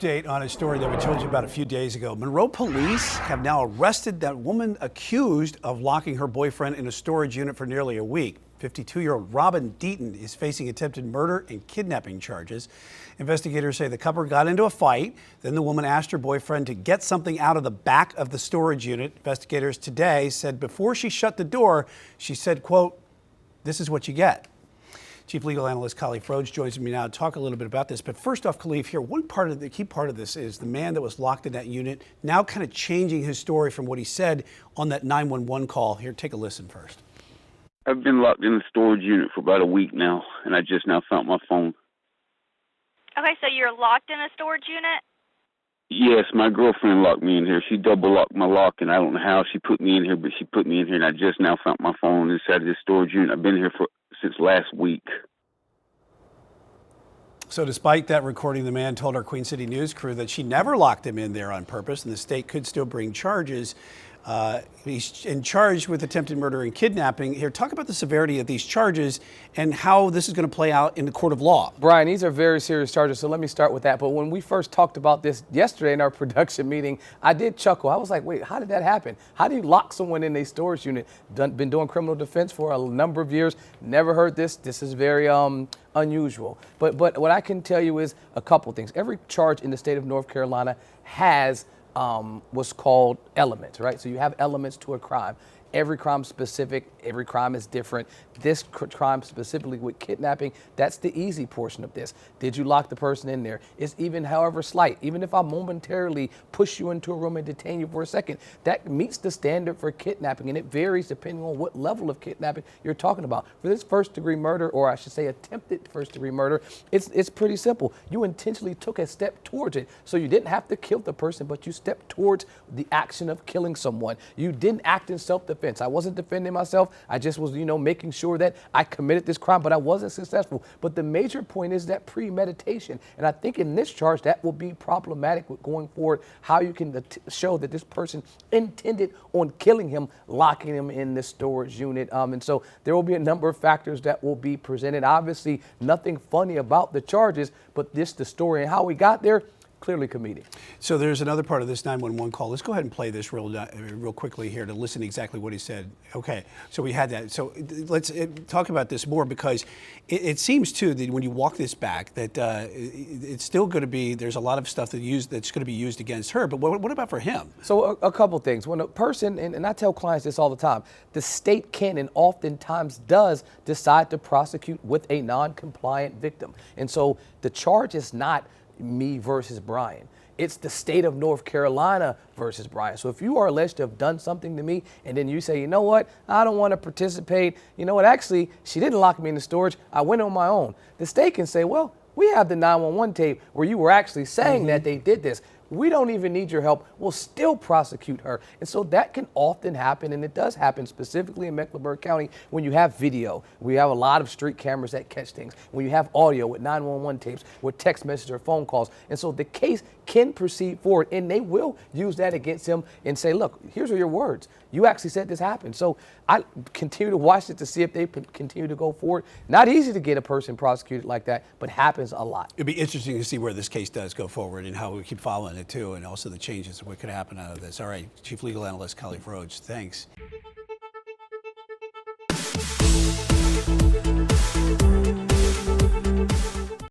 Update on a story that we told you about a few days ago. Monroe police have now arrested that woman accused of locking her boyfriend in a storage unit for nearly a week. 52-year-old Robin Deaton is facing attempted murder and kidnapping charges. Investigators say the couple got into a fight. Then the woman asked her boyfriend to get something out of the back of the storage unit. Investigators today said before she shut the door, she said, quote, "This is what you get." Chief Legal Analyst Khalif RHODES joins me now to talk a little bit about this. But first off, Khalif, here, the key part of this is the man that was locked in that unit now kind of changing his story from what he said on that 911 call. Here, take a listen first. I've been locked in the storage unit for about a week now, and I just now found my phone. Okay, so you're locked in a storage unit? Yes, my girlfriend locked me in here. She double locked my lock, and I don't know how she put me in here, but she put me in here, and I just now found my phone inside of this storage unit. I've been here since last week. So despite that recording, the man told our Queen City News crew that she never locked him in there on purpose, and the state could still bring charges. He's charged with attempted murder and kidnapping. Here, talk about the severity of these charges and how this is going to play out in the court of law. Brian, these are very serious charges, so let me start with that. But when we first talked about this yesterday in our production meeting, I did chuckle. I was like, wait, how did that happen? How do you lock someone in a storage unit? Been doing criminal defense for a number of years. Never heard this. This is very unusual. But what I can tell you is a couple things. Every charge in the state of North Carolina has what's called elements, right? So you have elements to a crime. Every crime specific, every crime is different. This crime specifically with kidnapping, that's the easy portion of this. Did you lock the person in there? It's even however slight, even if I momentarily push you into a room and detain you for a second, that meets the standard for kidnapping, and it varies depending on what level of kidnapping you're talking about. For this first degree murder, or I should say attempted first degree murder, it's pretty simple. You intentionally took a step towards it. So you didn't have to kill the person, but you stepped towards the action of killing someone. You didn't act in self-defense. I wasn't defending myself. I just was, making sure that I committed this crime, but I wasn't successful. But the major point is that premeditation. And I think in this charge, that will be problematic with going forward, how you can show that this person intended on killing him, locking him in this storage unit. And so there will be a number of factors that will be presented. Obviously, nothing funny about the charges, but the story and how we got there, clearly comedic. So there's another part of this 911 call. Let's go ahead and play this real quickly here to listen exactly what he said. Okay, so we had that. So let's talk about this more, because it seems too that when you walk this back that it's still going to be, there's a lot of stuff that's going to be used against her. But what about for him? So a couple things. When a person, and I tell clients this all the time, the state can and oftentimes does decide to prosecute with a non-compliant victim. And so the charge is not me versus Brian. It's the state of North Carolina versus Brian. So if you are alleged to have done something to me and then you say, you know what, I don't want to participate. You know what, actually, she didn't lock me in the storage. I went on my own. The state can say, well, we have the 911 tape where you were actually saying that they did this. We don't even need your help. We'll still prosecute her. And so that can often happen, and it does happen specifically in Mecklenburg County when you have video. We have a lot of street cameras that catch things. When you have audio with 911 tapes, with text messages or phone calls. And so the case can proceed forward, and they will use that against him and say, look, here's your words. You actually said this happened. So I continue to watch it to see if they continue to go forward. Not easy to get a person prosecuted like that, but happens a lot. It'd be interesting to see where this case does go forward and how we keep following it too, and also the changes that could happen out of this. All right, Chief Legal Analyst Khalif RHODES, thanks.